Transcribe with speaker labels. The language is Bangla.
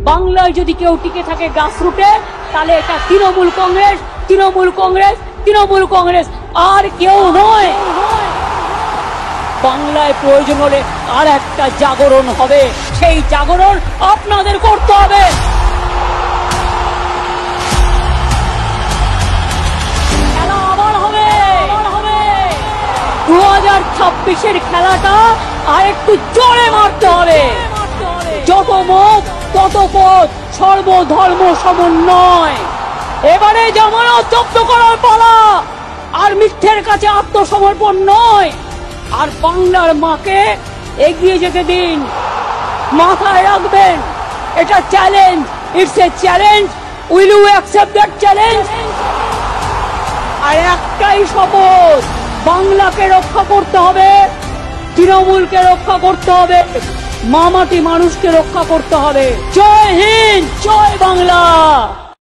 Speaker 1: বাংলায় যদি কেউ টিকে থাকে গ্রাসরুটে, তাহলে এটা তৃণমূল কংগ্রেস, তৃণমূল কংগ্রেস, তৃণমূল কংগ্রেস, আর কেউ নয়। বাংলায় প্রয়োজন হলে আর একটা জাগরণ হবে, সেই জাগরণ আপনাদের করতে হবে। খেলা আবার হবে, 2026-এর খেলাটা আর একটু জোরে মারতে হবে। যত মুখ তত পথ, সর্বধর্ম সমন্বয়। এবারে জামানত জব্দ করার পালা, আর মিথ্যের কাছে আত্মসমর্পণ নয়। আর বাংলার মাকে এগিয়ে যেতে দিন। মাথায় রাখবেন, এটা challenge, it's a challenge. Will you accept that challenge? আর একটাই শপথ, বাংলাকে রক্ষা করতে হবে, তৃণমূলকে রক্ষা করতে হবে, মামাটি মানুষকে রক্ষা করতে হবে। জয় হিন্দ, জয় বাংলা।